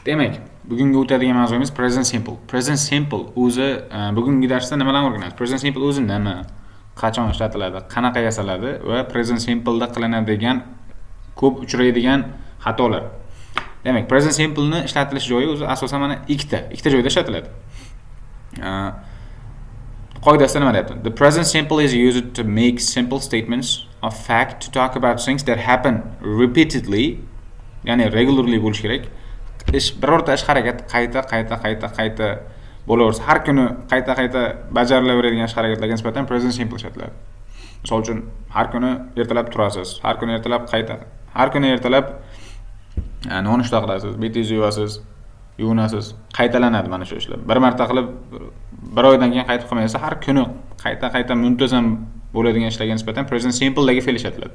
Demak, bugungi o'tadigan mavzuimiz present simple. Present simple o'zi bugungi darsda nimalarni o'rganamiz? Present simple o'zi nima? Qachon ishlatiladi? Qanaqa yasaladi va present simple da qilinadigan ko'p uchraydigan xatolar. Demak, present simple ni ishlatilish joyi o'zi asosan mana ikkita joyda ishlatiladi. Qoidasida nima deyapti? The present simple is used to make simple statements of fact to talk about things that happen repeatedly, ya'ni regularly bo'lish kerak. Birorta ish harakat qayta bo'laversa, har kuni qayta bajarilaveradigan ish harakatlarga nisbatan present simple ishlatiladi. Misol uchun, har kuni ertalab turasiz, har kuni ertalab nonushta qilasiz, bitingizni yuvasiz, yuvinasiz, qaytalanadi mana shu ishlar. Bir marta qilib, bir oydan keyin qaytib qilmaysa, har kuni qayta muntazam bo'ladigan ishlarga nisbatan present simple dagi fe'l ishlatiladi.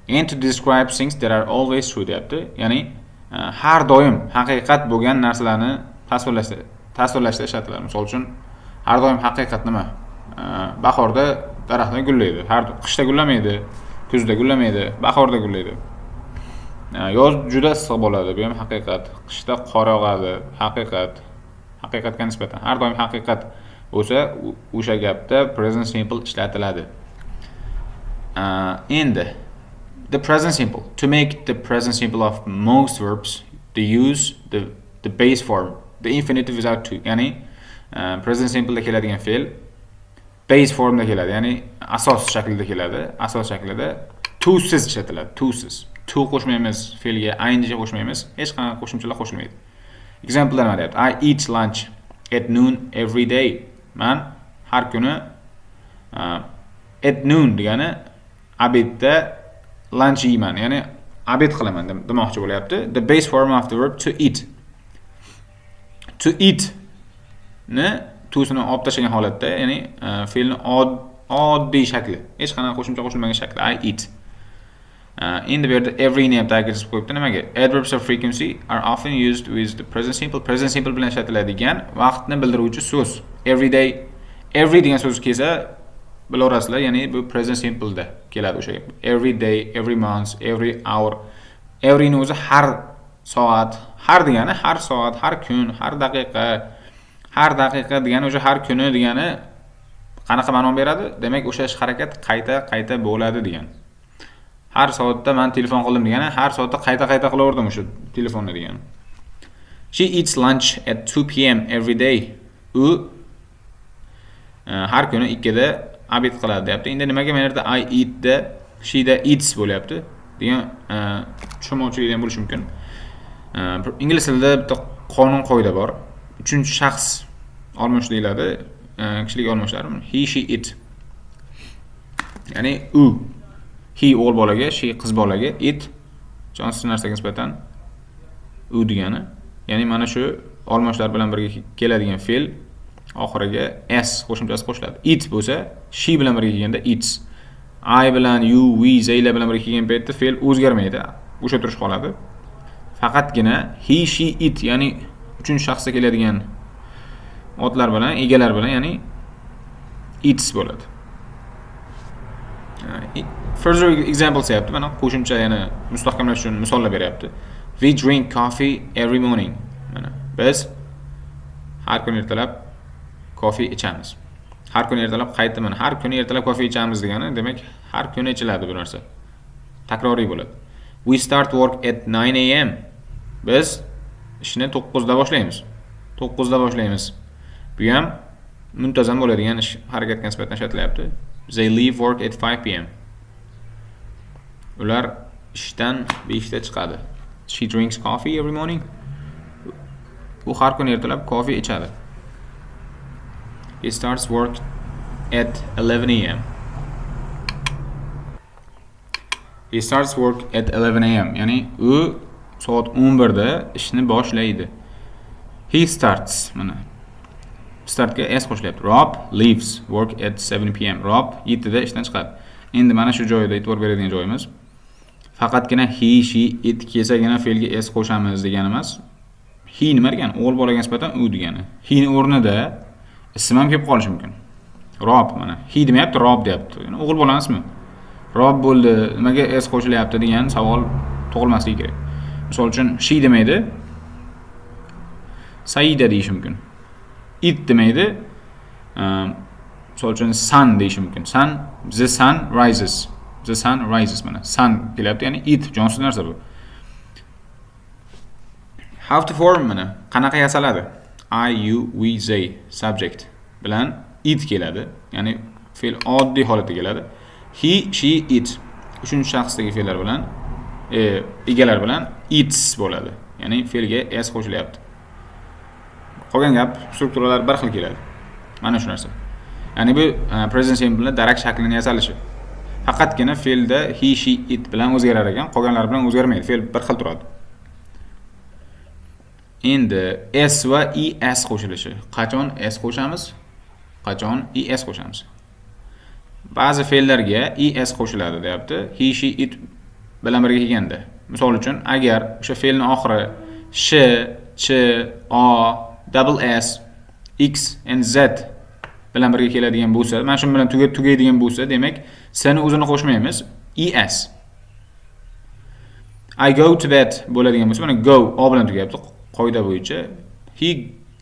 And to describe things that are always true deyapti. Ya'ni har doim haqiqat bo'lgan narsalarni tasvirlashda ishlatiladi. Misol uchun, har doim haqiqat nima? Bahorda daraxtlar gullaydi. Qishda gullamaydi, kuzda gullamaydi, bahorda gullaydi. Yoz juda issiq bo'ladi, bu ham haqiqat. Qishda qor yog'adi, haqiqat. Haqiqatga nisbatan har doim haqiqat bo'lsa, o'sha gapda present simple ishlatiladi. Endi the present simple. To make the present simple of most verbs, they use the base form, the infinitive without to. Ya'ni present simple da keladigan fe'l base formda keladi, ya'ni asos shaklida keladi. Asos shaklida to siz ishlatiladi, to siz. To qo'shmaymiz, fe'lga ing qo'shmaymiz, hech qanaqa qo'shimchalar qo'shilmaydi. Examplelar nima deyapti? I eat lunch at noon every day. Men har kuni at noon degani abedda lunch yeyman, ya'ni abed qilaman demoqchi bo'lyapti. The base form of the verb to eat. To eat ni to'sini olib tashlagan holatda, ya'ni fe'lni oddiy shakli, hech qanaqa qo'shimcha qo'shilmagan shakli. I eat. In the word every ni ham ta'kidlab qo'yibdi. Nimaga? Adverbs of frequency are often used with the present simple. Present simple bilan ishlatiladigan vaqtni bildiruvchi so'z. Every day, every degan so'z kelsa bilaverasizlar, ya'ni bu present simple da keladi o'sha gap. Every day, every month, every hour. Every ni o'zi har soat, har degani har soat, har kun, har daqiqa. Har daqiqa degani o'sha har kuni degani qanaqa ma'no beradi? Demak, o'sha ish harakat qayta bo'ladi degani. Har soatda men telefon qildim degani, har soatda qayta qilaverdim o'sha telefonni degani. She eats lunch at 2 p.m. every day. U har kuni 2 da abed qiladi deyapti. Endi nimaga men yerda I eat da, she da eats bo'lyapti degan tushunmovchilik ham bo'lishi mumkin. Ingliz tilida bitta qonun qoida bor. Uchinchi shaxs olmosh deyiladi, kishilik olmoshlar. He, she, it. Ya'ni u, he o'g'il bolaga, she qiz bolaga, it jonsiz narsaga nisbatan u degani. Ya'ni mana shu olmoshlar bilan birga keladigan fe'l oxiriga s qo'shimchasi qo'shiladi. It bo'lsa, she bilan birga kelganda eats. I bilan, you, we, zaylar bilan birga kelgan paytda fe'l o'zgarmaydi, o'sha turish qoladi. Faqatgina he, she, it, ya'ni uchinchi shaxsga keladigan otlar bilan, egalar bilan, ya'ni eats bo'ladi. Further examples deyapti. Mana qo'shimcha yana mustahkamlash uchun misollar beryapti. We drink coffee every morning. Mana biz har kuni ertalab kofe ichamiz. Har kuni ertalab qaytaman. Har kuni ertalab kofe ichamiz degani, demak, har kuni ichiladi bu narsa. Takroriy bo'ladi. We start work at 9 a.m. Biz ishni 9 da boshlaymiz. 9 da boshlaymiz. Bu ham muntazam bo'ladigan ish harakatga nisbatan ishlatilyapti. They leave work at 5 p.m. Ular ishdan 5 da chiqadi. She drinks coffee every morning. U har kuni ertalab kofe ichadi. He starts work at 11 a.m. He starts work at 11 a.m. Ya'ni u soat 11 da ishni boshlaydi. He starts, mana startga s qo'shilyapti. Rob leaves work at 7 p.m. Rob 7 da ishdan chiqadi. Endi mana shu joyda e'tibor beradigan joyimiz faqatgina he, she, it kelsagina fe'lga s qo'shamiz degani emas. He nima degani? O'g'il bolaga nisbatan u degani. He ni o'rnida ism ham kelib qolishi mumkin. Rob, mana he demayapti, Rob deyapti. Ya'ni o'g'il bolaning ismi. Rob bo'ldi, nimaga s qo'shilyapti degan savol tug'ilmasligi kerak. Misol uchun she demaydi, Saida deyish mumkin. It demaydi. Misol uchun sun deyish mumkin. The sun rises. The sun rises mana. Sun kelyapti, ya'ni it jonsiz narsa bu. How to form mana. Qanaqa yasaladi? I, you, we, they subject bilan it keladi. Ya'ni fe'l oddiy holatda keladi. He, she, it. Uchinchi shaxsdagi fe'llar bilan egalar bilan its bo'ladi. Ya'ni fe'lga s qo'shilyapti. Qolgan gap strukturalar bir xil keladi. Mana shu narsa. Ya'ni bu present simple darak shaklini yasalishi. Faqatgina fe'lda he, she, it bilan o'zgarar ekan, qolganlar bilan o'zgarmaydi. Fe'l bir xil turadi. Endi s va es qo'shilishi. Qachon s qo'shamiz? Qachon es qo'shamiz? Ba'zi fe'llarga es qo'shiladi, deyapti. He, she, it bilan birga kelganda. Misol uchun, agar o'sha fe'lning oxiri sh, ch, o, double s, x and z bilan birga keladigan bo'lsa, mana shu bilan tugaydigan bo'lsa, demak, seni o'zini qo'shmaymiz, es. I go to bed bo'ladigan bo'lsa, mana go o bilan tugayapti. Qoida bo'yicha he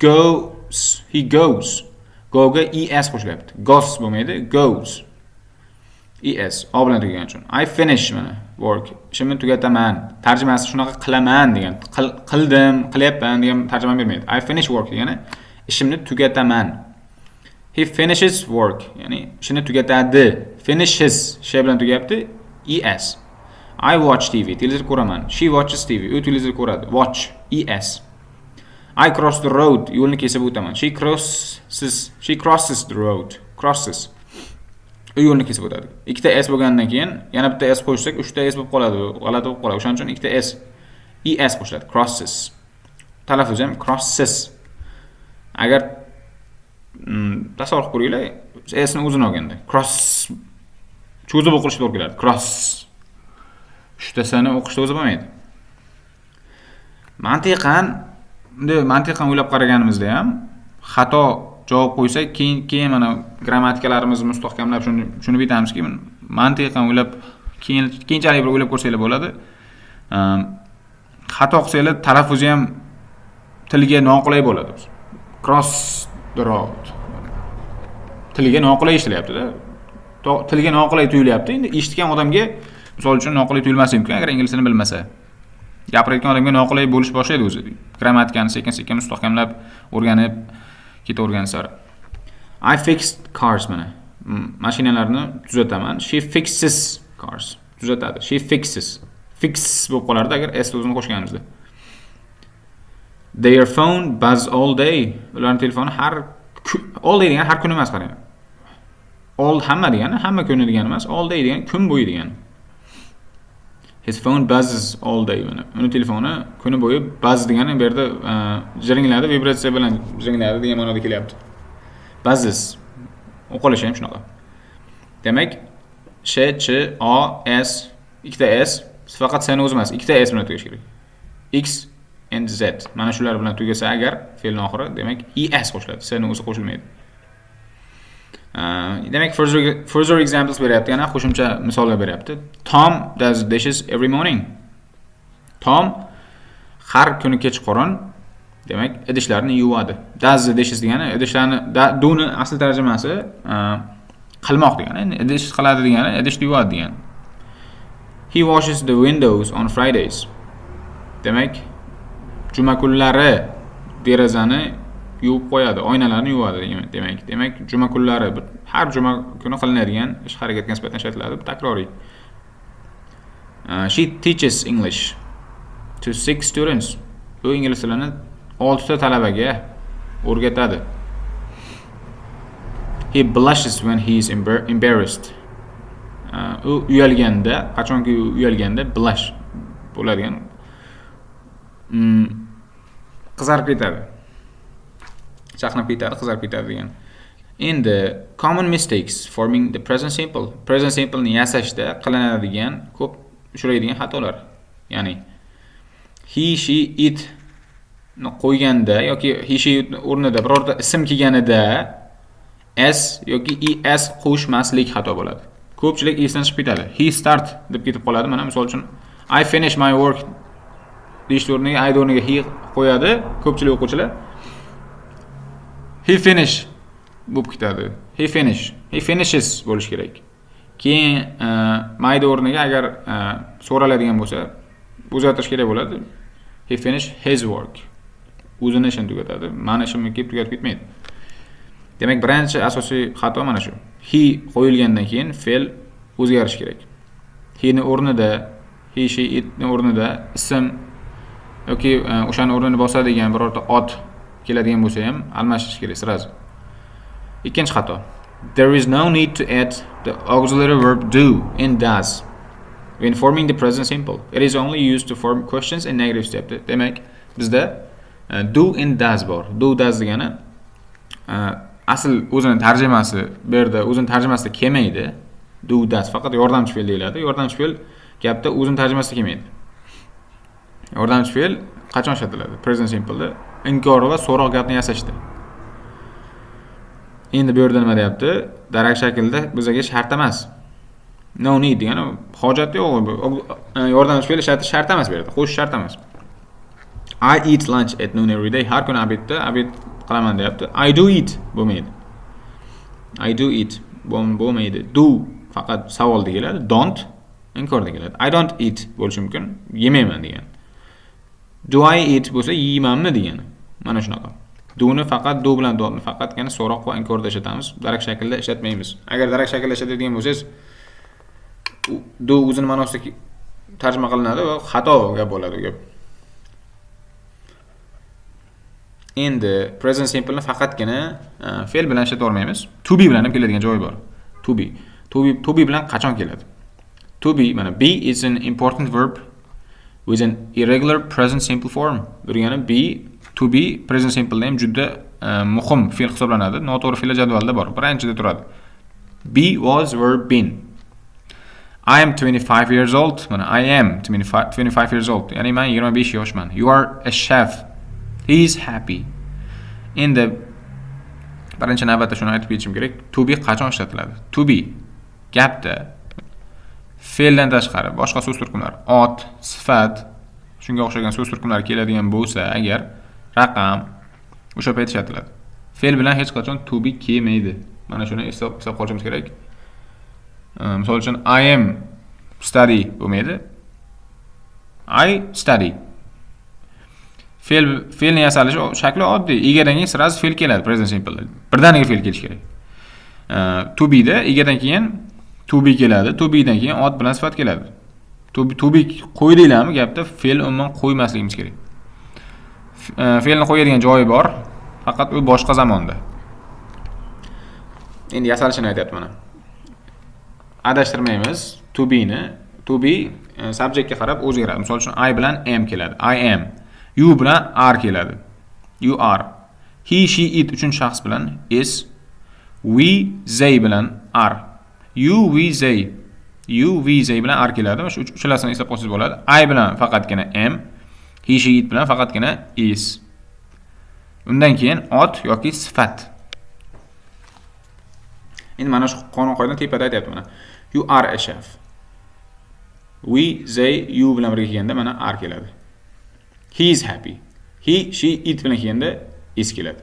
goes. Go ga es qo'shilyapti. Goes bo'lmaydi, goes. Es o bilan tugagan uchun. I finish mana work. Ishimni tugataman. Tarjimasi shunaqa qilaman degan. Qildim, qilyapman degan tarjima bermaydi. I finish work degani ishimni tugataman. He finishes work, ya'ni ishini tugatadi. Finishes shay bilan tugayapti. Es. I watch TV. Televizor ko'raman. She watches TV. U televizor ko'radi. Watch. Es. I cross the road. Yo'lni kesib o'taman. She crosses the road. Crosses. U yo'lni kesib o'tadi. Ikkita s bo'lgandan keyin yana bitta s qo'shsak, uchta s bo'lib qoladi. G'alati bo'lib qoladi. O'shaning uchun ikkita s qo'shiladi. Crosses. Talaffuzi ham crosses. Agar tasavvur ko'ringlar, s ni o'zini olganda. Cross cho'zib o'qilishi to'g'ri keladi. Cross. Uchtasini o'qishda o'zi bo'lmaydi. Mantiqan o'ylab qaraganimizda ham xato javob qo'ysak, keyin mana grammatikalarimizni mustahkamlab shuni bitamizki, mantiqan o'ylab keyinchalik bir o'ylab ko'rsanglar bo'ladi. Xato qilsanglar talaffuzi ham tilga noqulay bo'ladi. Cross the road. Tilga noqulay ishlatyapti-da. Tilga noqulay tuyulyapti. Endi eshitgan odamga misol uchun noqulay tuyulmasi mumkin agar ingliz tilini bilmasa. Gapirayotgan odamga noqulay bo'lish boshlaydi o'zi. Grammatikani sekin-sekin mustahkamlab o'rganib ketavergan sari. I fixed cars mana. Mashinalarni tuzataman. She fixes cars. Tuzatadi. She fixes. Fix bo'lib qolardi agar s o'zini qo'shganimizda. Their phone buzz all day. Ularning telefoni all day degani har kun emas, qarang. All hamma degani hamma kuni degani emas, all day degani kun bo'yi degani. His phone buzzes all day. Uning telefoni kuni bo'yi buzz degani bu yerda jiringladi, vibratsiya bilan jiringladi degan ma'noda kelyapti. Buzzes. O'qilishi ham shunaqa. Demak, sh, ch, o, s, ikkita s, faqat seni o'zi emas, ikkita s bilan tugash kerak. X and z. Mana shular bilan tugasa agar fe'lning oxiri, demak es qo'shiladi. Seni o'zi qo'shilmaydi. Demak, further examples beryapti, yana qo'shimcha misollar beryapti. Tom does dishes every morning. Tom har kuni kechqurun, demak, idishlarni yuvadi. Does dishes degani idishlarni do'ni asl tarjimasi qilmoq degani, idish qiladi degani, idishni yuvadi degani. He washes the windows on Fridays. Demak, juma kunlari derazani yuvib qo'yadi, oynalarni yuvadi demak, juma kunlari har juma kuni qilinadigan ish harakatga nisbatan ishlatiladi, bu takroriy. She teaches English to 6 students. U ingliz tilini 6 ta talabaga o'rgatadi. He blushes when he is embarrassed. U uyalganda, qachonki uyalganda blush bo'ladigan. Qizarib ketadi. Chaqnab ketadi, qizarib ketadi degan. Endi common mistakes forming the present simple. Present simple ni yasashda qilinadigan ko'p uchraydigan xatolar. Ya'ni he, she, it ni qo'yganda yoki he, she o'rnida birorta ism kelganida s yoki es qo'shmaslik xato bo'ladi. Ko'pchilik esdan chiqib ketadi. He start deb ketib qoladi. Mana misol uchun I finish my work deyish o'rniga I o'rniga he qo'yadi ko'pchilik o'quvchilar. He finish bo'lib ketadi. He finishes bo'lish kerak. Keyin my o'rniga agar so'raladigan bo'lsa, o'zgartirish kerak bo'ladi. He finished his work. O'zini ishini tugatadi. Mani ishimni kelib tugatib ketmaydi. Demak, birinchi asosiy xato mana shu. He qo'yilgandan keyin fe'l o'zgarish kerak. He ni o'rnida, he, she, it ni o'rnida ism yoki o'shani o'rnini bosadigan birorta ot keladigan bo'lsa ham almashish kerak sirasi. Ikkinchi xato. There is no need to add the auxiliary verb do in does when forming the present simple. It is only used to form questions in negative step. Demak, bizda do in does bor. Do does degani asl o'zini tarjimasi bu yerda o'zini tarjimasida kelmaydi. Do does faqat yordamchi fe'l deyiladi. Yordamchi fe'l gapda o'zini tarjimasida kelmaydi. Yordamchi fe'l qachon ishlatiladi? Present simple da inkor va so'roq gapni yasashda. Endi bu yerda nima deyapti? Darak shaklda bizga shart emas. No need degani hojat yo'q. Yordamchi fe'l ishlatish shart emas bu yerda. Xo'sh, shart emas. I eat lunch at noon every day. Har kuni obedda obed qilaman deyapti. I do eat bo'lmaydi. I do eat bo'lmaydi. Do faqat savolda keladi. Don't inkorda keladi. I don't eat bo'lishi mumkin. Yemayman degan. Do I eat bo'lsa yeymanmi degani. Mana shunaqa. Do'ni faqat do bilan dotni faqatgina so'roq va inkorda ishlatamiz. Darak shaklda ishlatmaymiz. Agar darak shaklda ishlatadigan bo'lsangiz, do o'zining ma'nosida tarjima qilinadi va xato gap bo'ladi gap. Endi present simple ni faqatgina fe'l bilan ishlata olmaymiz. To be bilan ham keladigan joyi bor. To be bilan qachon keladi? To be, mana be is an important verb with an irregular present simple form. Degani be, to be present simple ham juda muhim fe'l hisoblanadi. Noto'g'ri fe'l jadvalida bor. Birinchida turadi. Be was verb been. I am 25 years old. Mana I am 25 years old. Ya'ni men 25 yoshman. You are a chef. He is happy. Endi birinchi navbatda shuni aytib ketishim kerak. To be qachon ishlatiladi? To be gapda fe'ldan tashqari boshqa so'z turkumlar, ot, sifat, shunga o'xshagan so'z turkumlari keladigan bo'lsa, agar raqam o'sha payt ishlatiladi. Fe'l bilan hech qachon to be kelmaydi. Mana shuni hisob qilishimiz kerak. Misol uchun I am study bo'lmaydi. I study. Fe'lni yasalishi shakli oddiy. Egadan keyin sirasi fe'l keladi present simple. Birdaniga fe'l kelish kerak. To be da egadan keyin to be keladi. To be dan keyin ot bilan sifat keladi. To be qo'ydinglarmi gapda fe'l umuman qo'ymasligimiz kerak. Fe'lni qo'yadigan joyi bor, faqat u boshqa zamonda. Endi yasalishini aytyapman mana. Adashtirmaymiz. To be subjectga qarab o'zgaradi. Misol uchun I bilan am keladi. I am. You bilan are keladi. You are. He, she, it uchinchi shaxs bilan is. We, they bilan are. You, we, they. You, we, they bilan are keladi. Shu uchalasini hisob qilsangiz bo'ladi. I bilan faqatgina am. He, she, it bilan faqatgina is. Undan keyin ot yoki sifat. Endi mana shu qonun qoida tepada aytyapti mana. You are a chef. We, they, you bilan birga kelganda mana are keladi. He is happy. He, she, it bilan kelganda is keladi.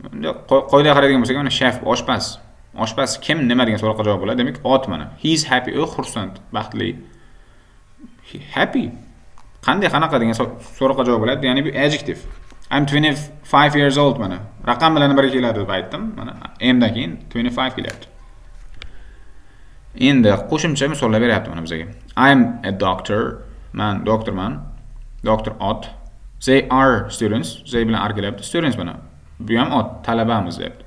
Qoidaga qaraydigan bo'lsak, mana chef oshpaz. Oshpaz kim, nima degan savolga javob bo'ladi. Demak, ot mana. He is happy, u xursand, baxtli. Happy. Qanaqa degan savolga javob bo'ladi. Ya'ni bu adjective. I'm 25 years old mana. Raqam bilan birga keladi deb aytdim. Mana am dan keyin 25 kelyapti. Endi qo'shimcha misollar beryapti mana bizga. I'm a doctor. Man doktorman. Doctor ot. They are students. They bilan are kelyapti. Students mana. Bu ham ot, talabamiz deyapti.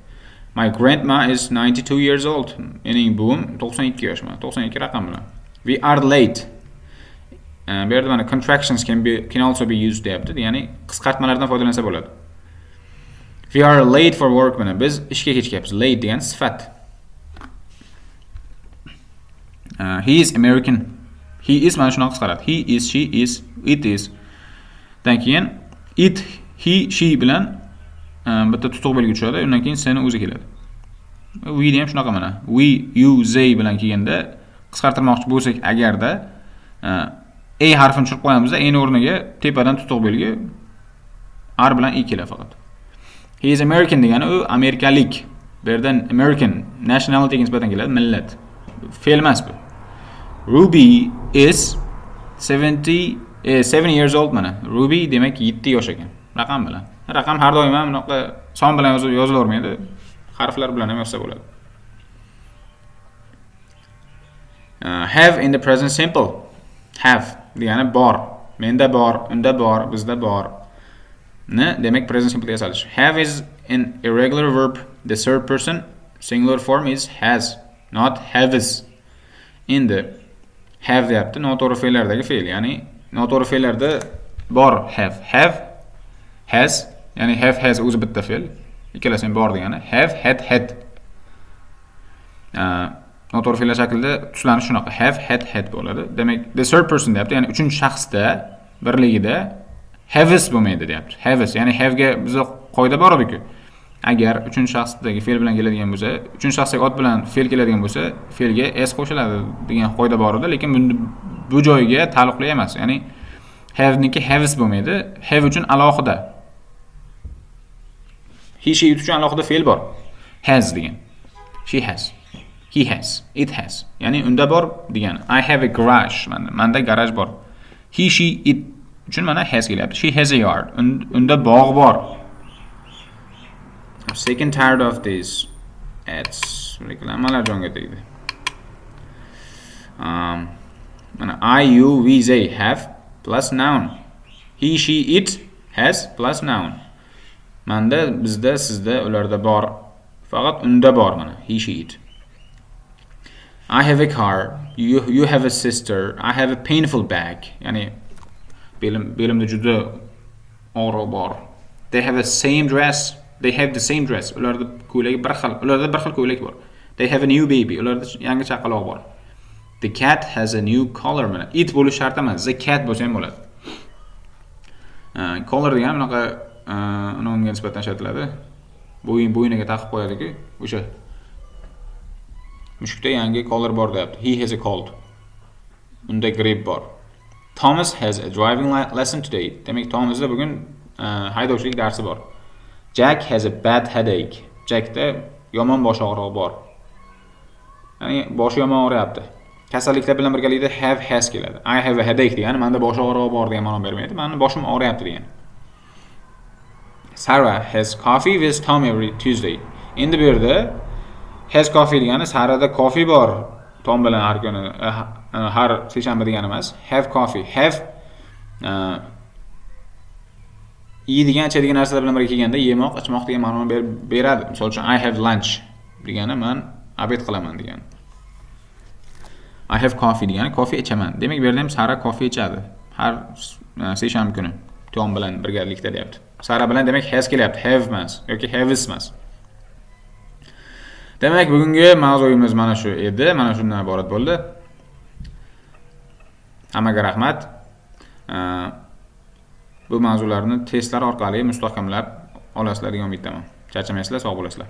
My grandma is 92 years old. Mening buvim 92 yosh mana. 92 raqam bilan. We are late. Bu yerda mana contractions can also be used deyapti. Ya'ni qisqartmalardan foydalansa bo'ladi. We are late for work mana. Biz ishga kechyapmiz. Late degan sifat. He is American. He is mana shuni qisqaradi. He is, she is, it is. Dan keyin it, he, she bilan bitta tutuq belgi tushadi. Undan keyin seni o'zi keladi. We ham shunaqa mana. We, you, they bilan kelganda qisqartirmoqchi bo'lsak agarda A harfini tushirib qo'yamiz. A ning o'rniga tepadan tutuq belgi R bilan I keladi faqat. He is American degani u amerikalik. Bu yerdan American nationalityga nisbatan keladi, millat. Fe'l emas bu. Ruby is 7 years old mana. Ruby demak 7 yosh ekan. Raqam bilan. Raqam har doim ham bunaqa son bilan yozilavermaydi. Harflar bilan ham yozsa bo'ladi. Have in the present simple. Have degani bor. Menda bor, unda bor, bizda bor. Ne demek present simple yazilish. Have is an irregular verb. The third person singular form is has, not haves. In the have deyapti noto'g'ri fe'llardagi fe'l, ya'ni noto'g'ri fe'llarda bor have, has, ya'ni have has o'zi bitta fe'l, ikkalasi bor degani. Have, had. Noto'g'ri fe'llar shaklida tuslanish shunaqa. Have, had bo'ladi. Demak, the third person deyapti, ya'ni uchinchi shaxsda birligida haves bo'lmaydi deyapti. Haves, ya'ni have ga bizda qoida bor edi-ku. Agar uchinchi shaxsdagi fe'l bilan keladigan bo'lsa, uchinchi shaxsdagi ot bilan fe'l keladigan bo'lsa, fe'lga s qo'shiladi degan qoida bor edi, lekin bu joyga taalluqli emas. Ya'ni have niki haves bo'lmaydi. Have uchun alohida. He, she uchun alohida fe'l bor. Has degan. She has. He has. It has. Ya'ni unda bor degan. I have a garage. Manda garaj bor. He, she, it uchun mana has kelyapti. She has a yard. Unda bog' bor. I'm sick and tired of these ads. Reklamalar jonga tegdi. Mana I, you, we, they have plus noun. He, she, it has plus noun. Manda, bizda, sizda, ularda bor. Faqat unda bor mana. He, she, it. I have a car. You have a sister. I have a painful back. Ya'ni belimda juda og'riq bor. They have the same dress. They have the same dress. Ularda ko'ylagi bir xil. Ularda bir xil ko'ylak bor. They have a new baby. Ularda yangi chaqaloq bor. The cat has a new collar. Mana it bo'lish shart emas. The cat bo'lsa ham bo'ladi. Collar degani bunaqa unga nisbatan ishlatiladi. Bo'yiniga taqib qo'yadi-ku, o'sha. Mushukda yangi collar bor deyapti. He has a cold. Unda grip bor. Thomas has a driving lesson today. Demak, Thomasda bugun haydovchilik darsi bor. Jack has a bad headache. Jackda yomon bosh og'rig'i bor. Ya'ni boshi yomon og'riyapti. Kasalliklar bilan birgalikda have has keladi. I have a headache degani menda bosh og'rig'i bor degan ma'no bermaydi. Menda boshim og'riyapti degan. Sarah has coffee with Tom every Tuesday. Endi bu yerda has coffee degani Sarada coffee bor. Tom bilan har kuni har seshanba degani emas. Have coffee. Have yeydigan ichadigan narsalar bilan birga kelganda yemoq, ichmoq degan ma'noni beradi. Misol uchun I have lunch degani men obed qilaman degan. I have coffee degani kofe ichaman. Demak, bu yerda ham Sara kofe ichadi. Har seshanba kuni Tom bilan birgalikda deyapti. Sara bilan demak has kelyapti, have emas yoki haves emas. Demak, bugungi mavzuyimiz mana shu edi. Mana shundan iborat bo'ldi. Hammaga rahmat. Bu mavzularni testlar orqali mustahkamlab olasizlar degan umiddaman. Charchamaysizlar, sog' bo'lasizlar.